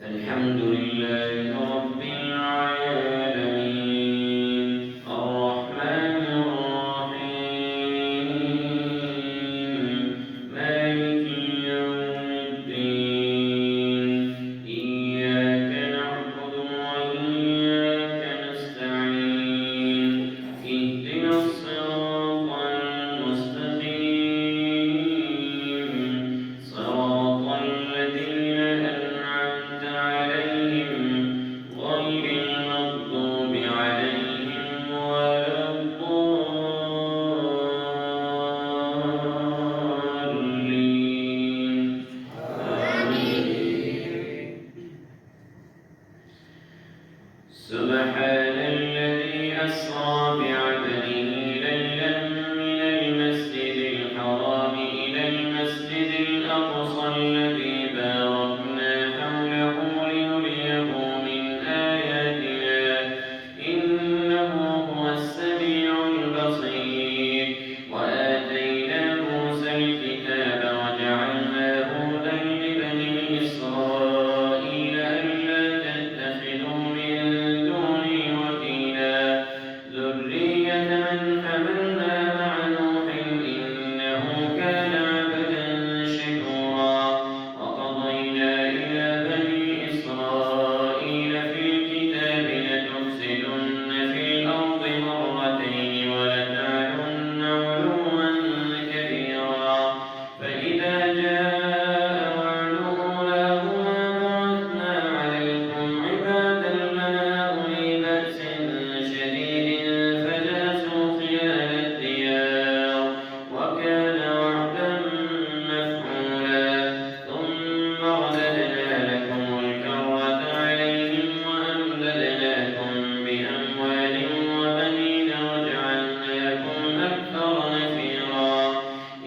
الحمد لله رب العالمين الرحمن الرحيم مالك يوم الدين إياك نعبد وإياك نستعين اهدنا الصراط المستقيم صراط الذين أنعمت عليهم غير المغضوب عليهم ولا الضالين سبحان الذي أسرى بعبده ليلا من المسجد الحرام إلى المسجد الأقصى الذي باركنا حوله لنريه من آياتنا إنه هو السميع البصير وآتينا موسى الكتاب وجعلناه هدى لبني إسرائيل ألا تتخذوا من دوني وكيلا ذرية من حملنا مع نوح إنه كان عبدا شكورا وقضينا إلى بني إسرائيل في الكتاب لتفسدن في الأرض مرتين ولتعلن علوا كبيرا فإذا جاء وعد أولاهما بعثنا عليكم عبادا لنا أولي بأس شديد فجاسوا خلال الديار وكان وعدا مفعولا ثم رددنا لكم الكرة عليهم وأمددناكم بأموال وبنين وجعلناكم أكثر نفيرا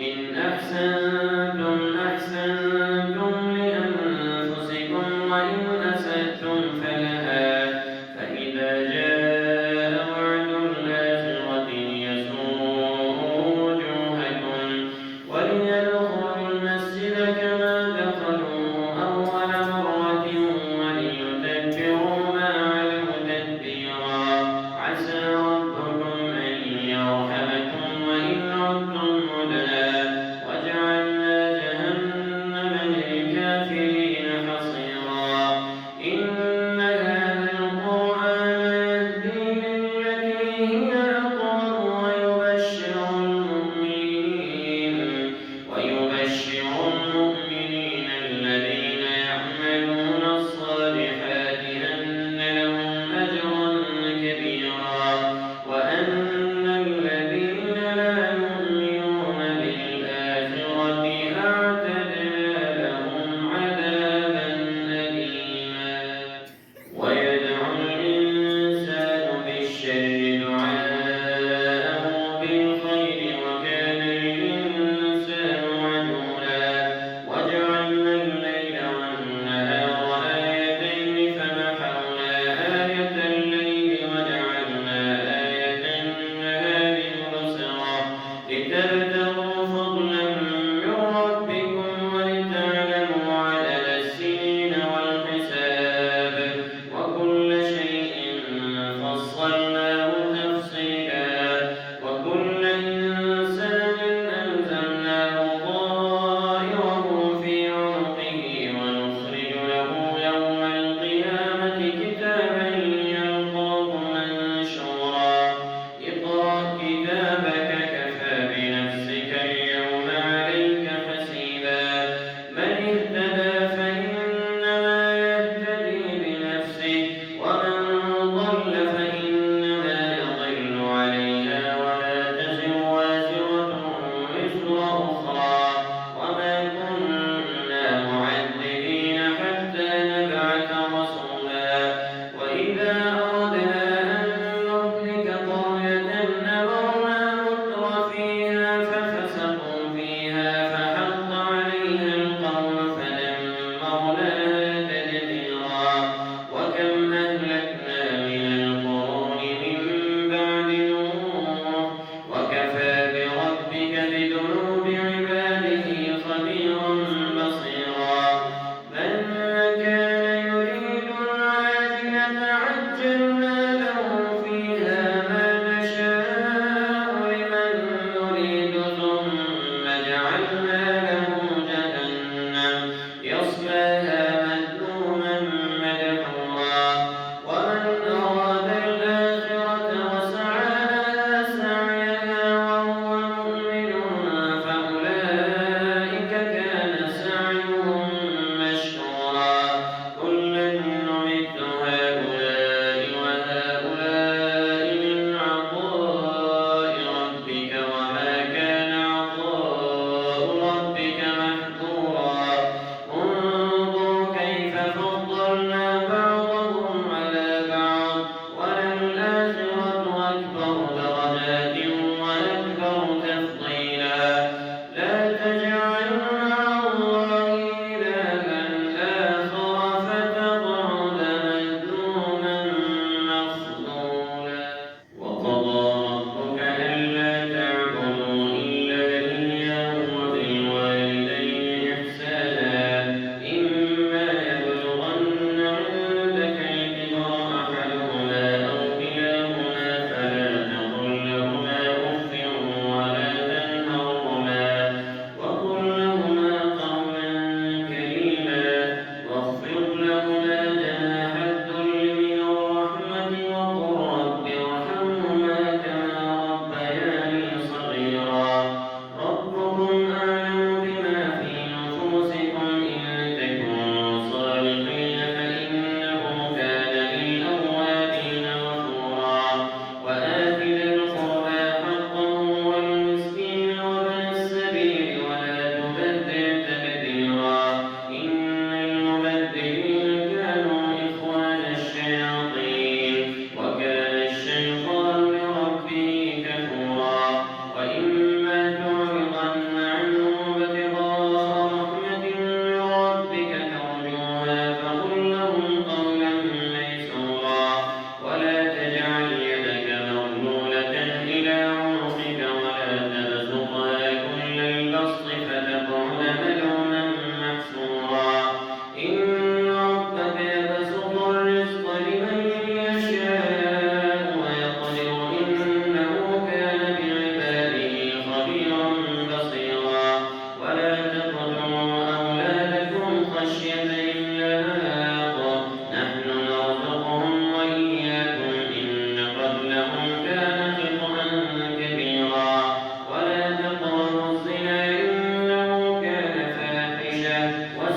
إن أحسنتم أحسنتم لأنفسكم وإن أسأتم فلها فإذا جاء وعد الآخرة ليسوءوا وجوهكم وليدخلوا المسجد كما دخلوه أول مرة وليتبروا ما علوا تتبيرا عسى ربكم أن يرحمكم وإن عدتم عدنا وجعلنا جهنم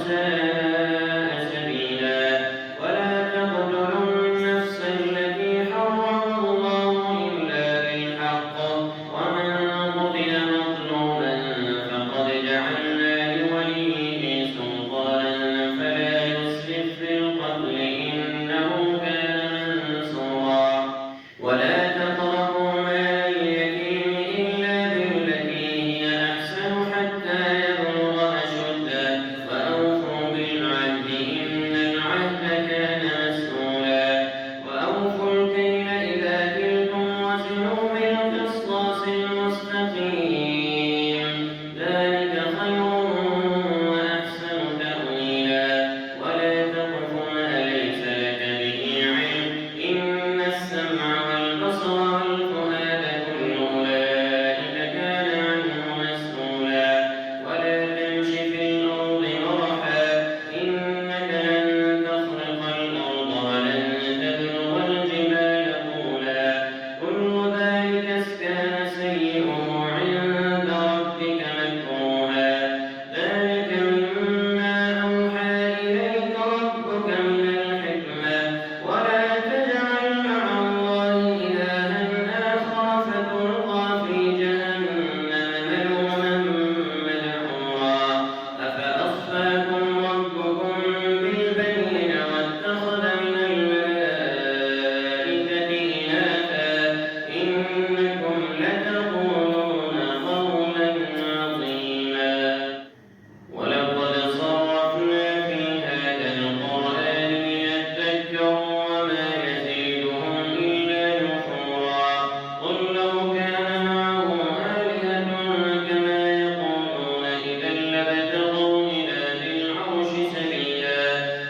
وساء سبيلا. ولا تقتلوا النفس التي حرم الله إلا بالحق ومن قتل مظلوما فقد جعلنا لوليه سلطانا فلا يسرف في القتل إنه كان منصورا. ولا تقربوا مال اليتيم إلا بالتي هي أحسن حتى يبلغ أشده وأوفوا بالعهد إن العهد كان مسؤولا. وأوفوا الكيل إذا كلتم وزنوا بالقسطاس المستقيم ذلك خير وأحسن تأويلا. ولا تقف ما ليس لك به علم إن السمع والبصر والفؤاد كل أولئك كان عنه مسؤولا. ولا تمش في الأرض مرحا إنك لن تخرق الأرض ولن تبلغ الجبال طولا. كل ذلك كان سيئه عند ربك مكروها. ذلك مما أوحى إليك ربك من الحكمة. ولا تجعل مع الله إلها آخر فتلقى في جهنم ملوما مدحورا. أفأصفاكم ربكم بالبنين واتخذ من الملائكة إناثا إنكم لتقولون قولا عظيما. ولقد صرفنا في هذا القرآن ليذكروا وما يزيدهم إلا نفورا. قل لو كان معه آلهة كما يقولون إذا لابتغوا إلى ذي العرش سبيلا.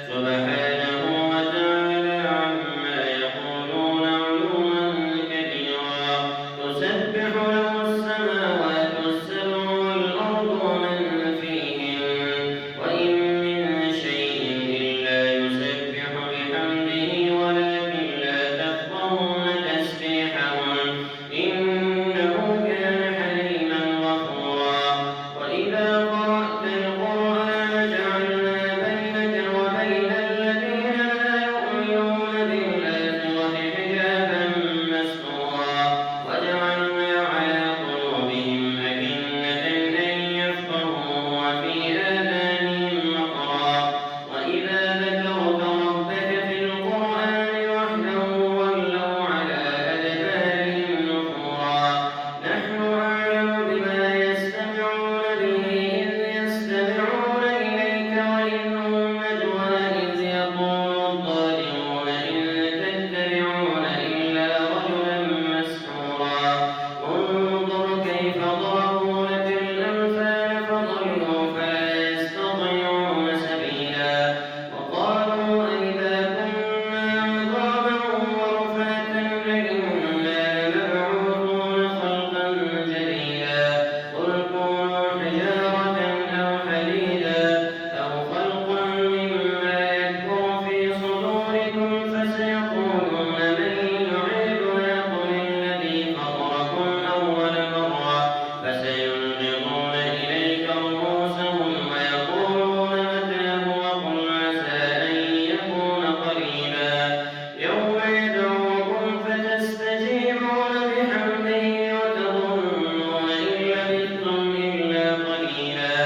سبحانه وتعالى عما يقولون علوا كبيرا. تسبح له السماوات السبع والأرض ومن فيهن وإن من شيء إلا يسبح بحمده ولكن لا تفقهون تسبيحهم إنه كان حليما غفورا. وإذا قرأت القرآن جعلنا بينك وبين الذين لا يؤمنون بالآخرة حجابا مستورا. وجعلنا على قلوبهم أكنة أن يفقهوا وفي آذانهم وقرا. وإذا ذكرت ربك في القرآن وحده ولوا على أدبارهم نفورا. نحن أعلم بما يستمعون به إذ يستمعون إليك وإن هم نجوى إذ يقول الظالمون إن تتبعون إلا رجلا مسحورا. انظر كيف ضربوا لك الأمثال فضلوا فلا يستطيعون سبيلا. وقالوا أئذا كنا عظاما ورفاتا أئنا لمبعوثون خلقا جديدا. قل كونوا حجارة أو حديدا أو خلقا مما يكبر في صدوركم فسيقولون من يعيدنا قل الذي فطركم أول مرة فسينغضون إليك رؤوسهم ويقولون متى هو قل عسى أن يكون قريبا. يوم يدعوكم فتستجيبون بحمده وتظنون إن لبثتم إلا قليلا.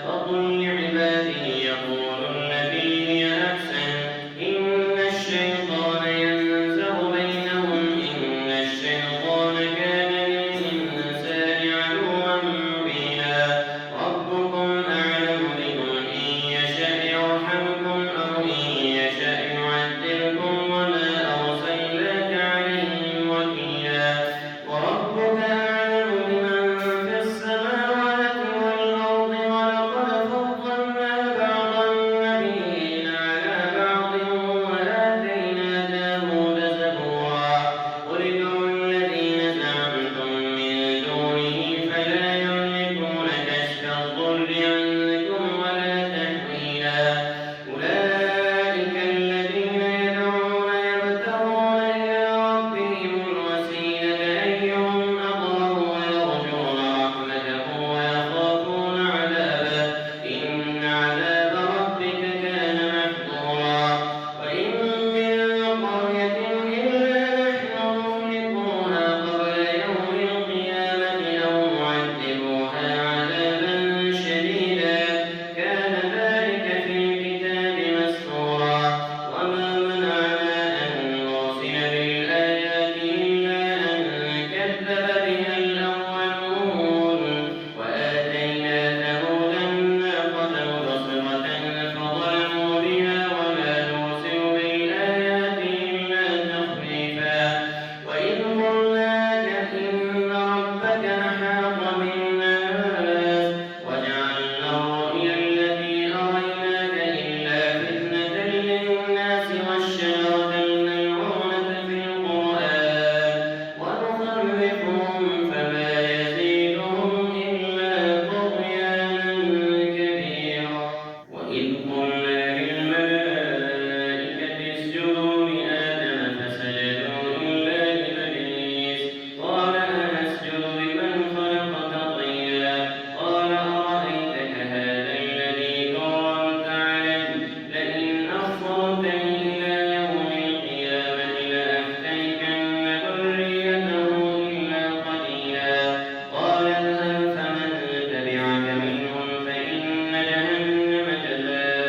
وقل لعبادي يقولوا التي هي أحسن إن الشيطان ينزغ بينهم إن الشيطان كان للإنسان عدوا مبينا. ربكم أعلم بكم إن يشأ يرحمكم أو إن يشأ يعذبكم وما أرسلناك عليهم وكيلا. وربك أعلم بمن في السماوات والأرض. ولقد فضلنا بعض النبيين على بعض وآتينا داود زبورا. قل ادعوا الذين زعمتم من دونه فلا يملكون كشف الضر عنكم ولا تحويلا. وإذ قلنا للملائكة اسجدوا لآدم فسجدوا إلا إبليس قال أسجد لمن خلقت طينا قال أرأيتك هذا الذي كرمت علي لئن أخرتني إلى يوم القيامة لأحتنكن ذريته إلا قليلا قال اذهب فمن تبعك منهم فإن جهنم جزاؤكم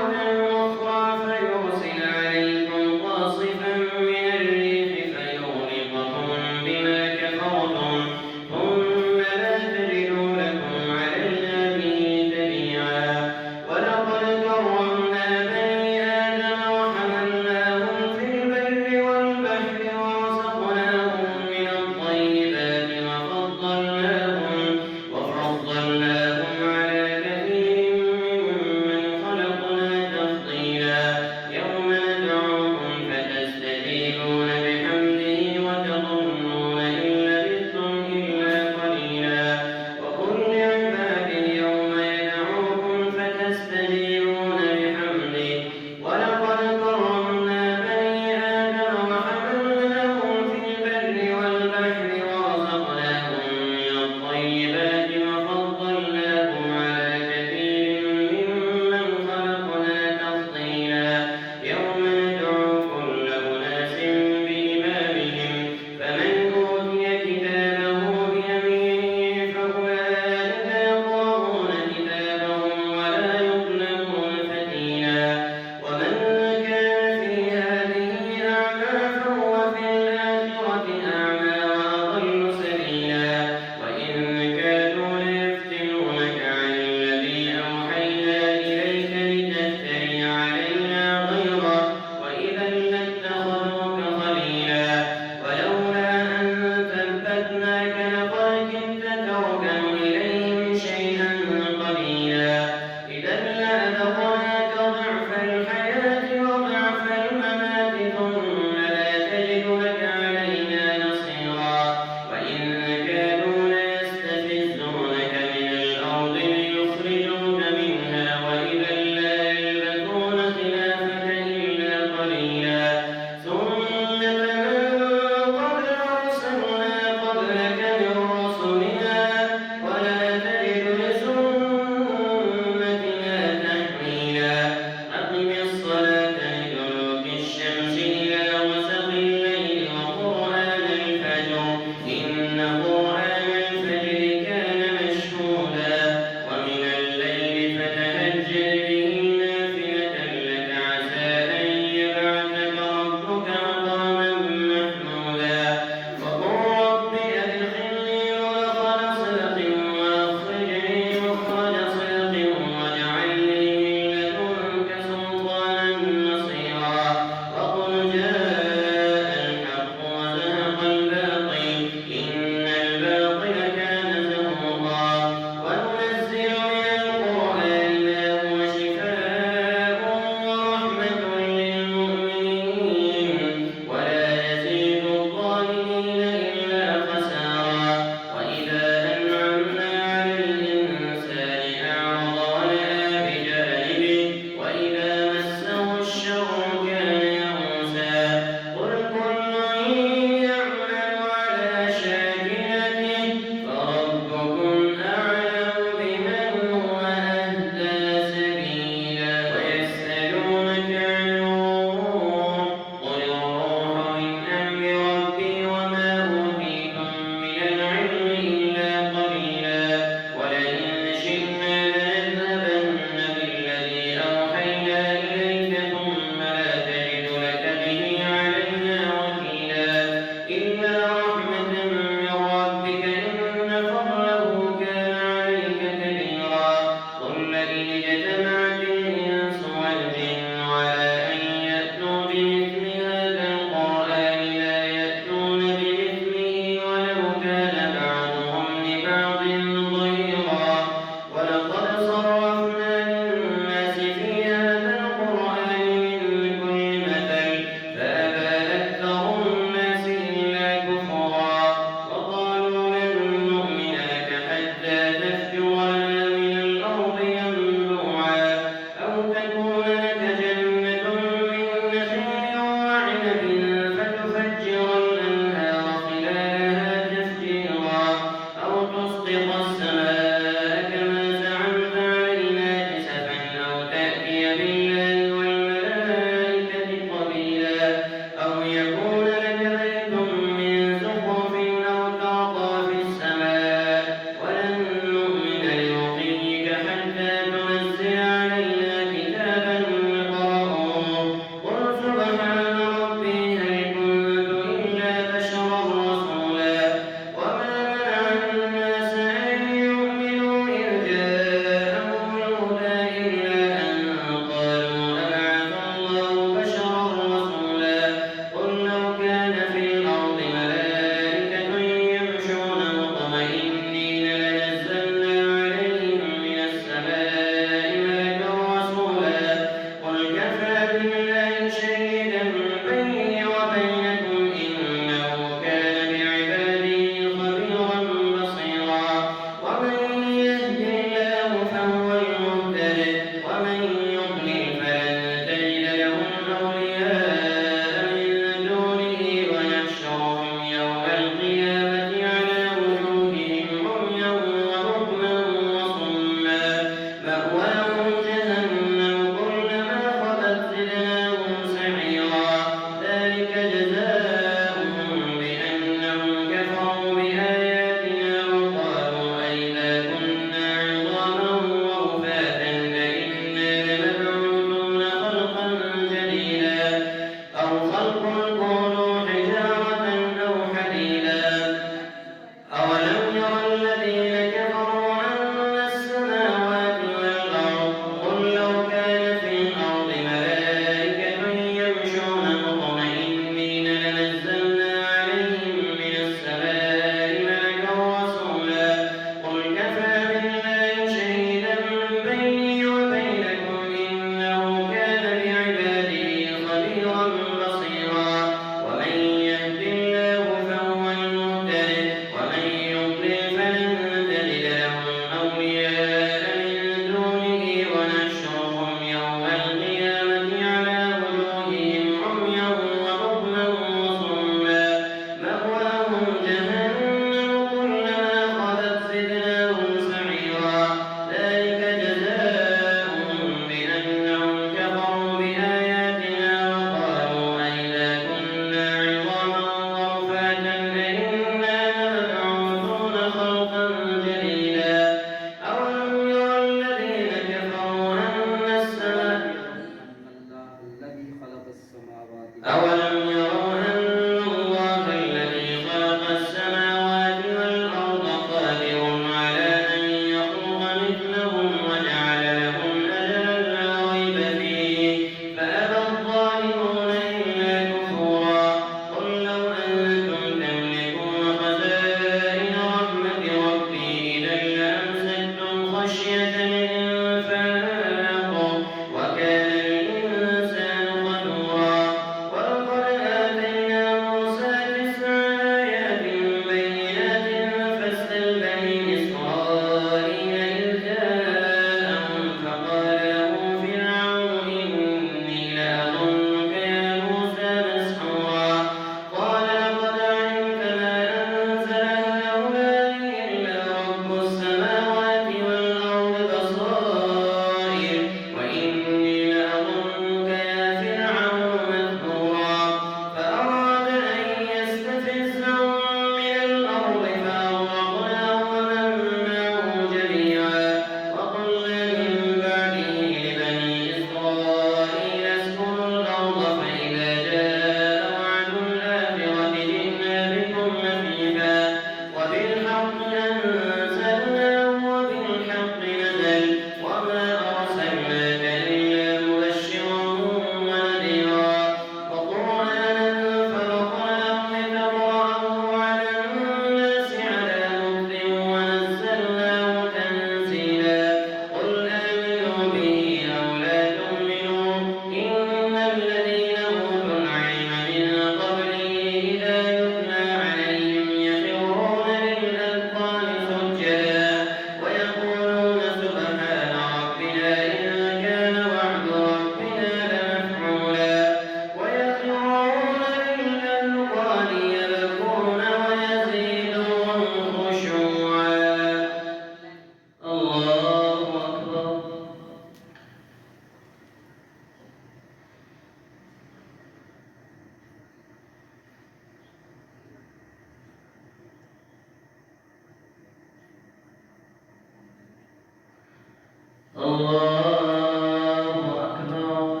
الله أكبر.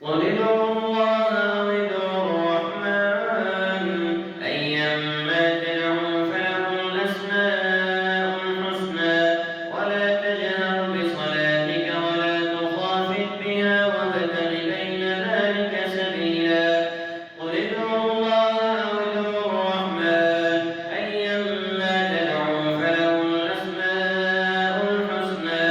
قل ادعوا الله أو ادعوا الرحمن أيما تدعوا فله الأسماء الحسنى ولا تجهر بصلاتك ولا تخافت بها وابتغ بين ذلك سبيلا. قل ادعوا الله أو ادعوا الرحمن أيما تدعوا فله الأسماء الحسنى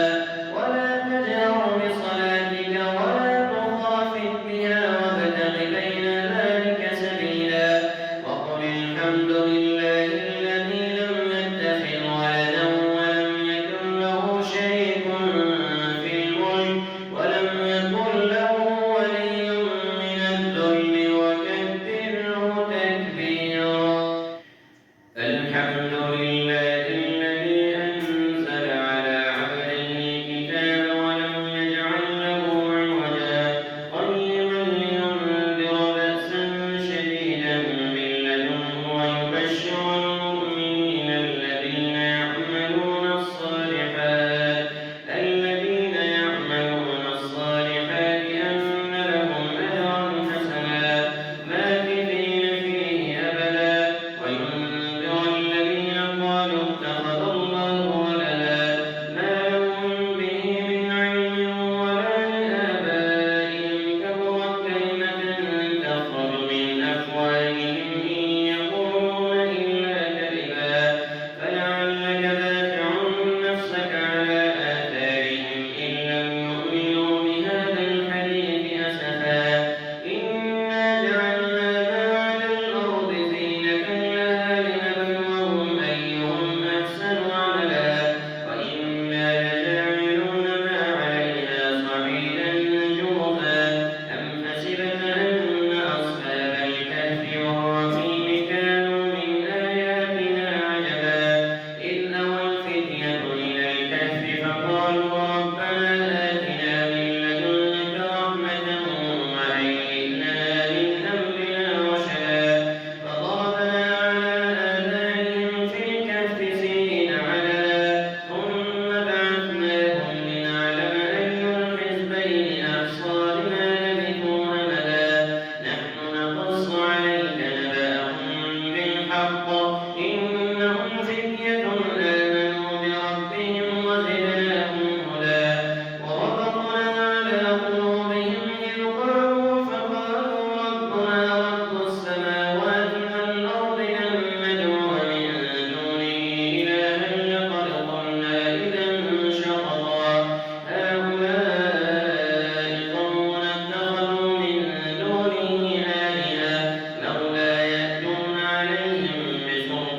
ولا تجهر بصلاتك ولا تخافت بها وابتغ بين ذلك سبيلا. وقل الحمد لله الذي لم يتخذ ولدا ولم يكن له شريك في الملك ولم يكن له ولي من الذل وكبره تكبيرا. الحمد لله الذي أنزل على عبده الكتاب ولم يجعل له عوجا قيما لينذر بأسا شديدا من لدنه ويبشر المؤمنين الذين يعملون الصالحات أن لهم أجرا حسنا ماكثين فيه أبدا وينذر الذين قالوا اتخذ الله ولدا ما لهم به من علم ولا لآبائهم كبرت كلمة تخرج من أفواههم إن يقولون إلا كذبا فلعلك باخع نفسك على آثارهم إن لم يؤمنوا بهذا الحديث أسفا. إنا جعلنا ما على الأرض زينة لها لنبلوهم أيهم أحسن عملا وإنا لجاعلون ما عليها صعيدا جرزا. أم حسبت أن أصحاب الكهف والرقيم كانوا من آياتنا عجبا إذ أوى الفتية إلى الكهف فقالوا ربنا آتنا من لدنك رحمة وهيئ لنا من أمرنا رشدا. فضربنا على آذانهم في الكهف سنين عددا ثم بعثناهم لنعلم أي الحزبين أحصى لما لبثوا أمدا. نحن نقص عليك نبأهم بالحق إنهم فتية آمنوا بربهم وزدناهم هدى. وربطنا على قلوبهم إذ قالوا فقالوا ربنا رب السماوات والأرض لن ندعو من دونه إلها لقد قلنا إذا شططا هؤلاء قومنا اتخذوا من دونه آلهة لولا يأتون عليهم بسلطان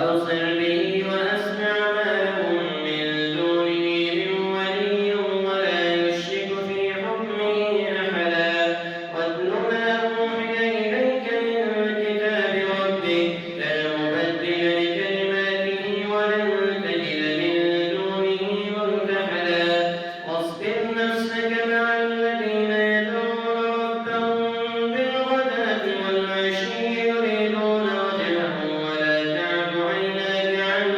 وأبصر به وأسمع ما لهم من دونه من ولي ولا يشرك في حكمه أحدا واتل ما أوحي إليك من كتاب ربك لا مبدل لكلماته ولن تجد من دونه ملتحدا واصبر نفسك مع الذين يدعون ربهم بالغداة والعشي يريدون وجهه ولا تعد عيناك عنهم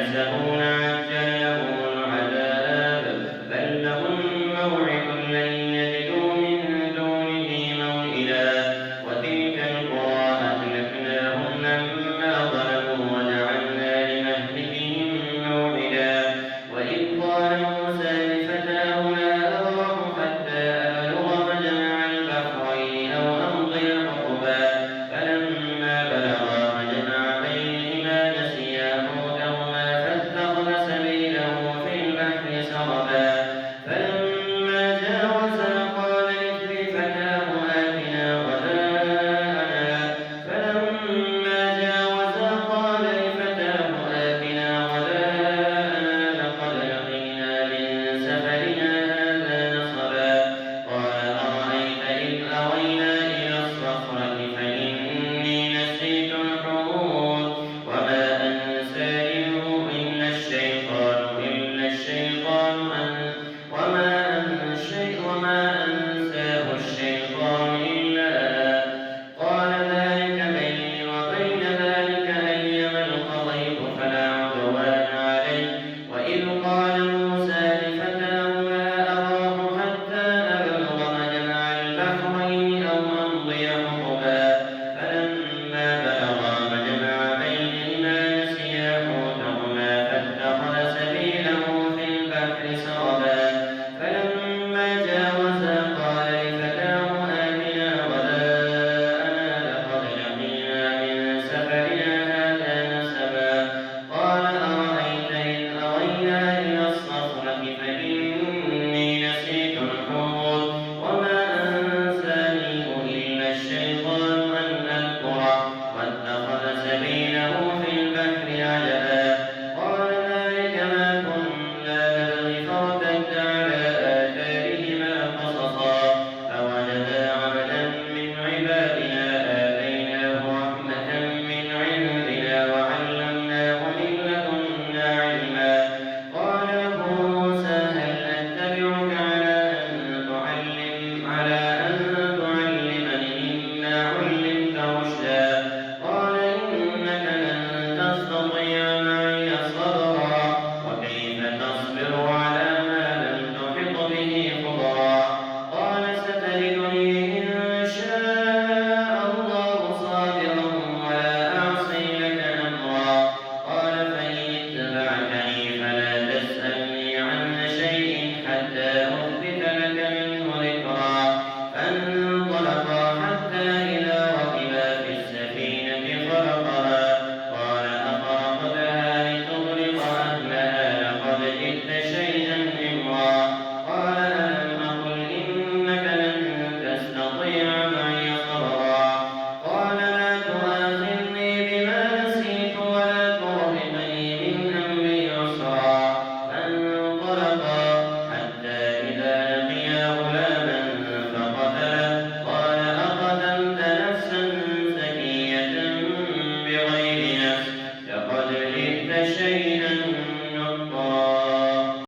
يحسبون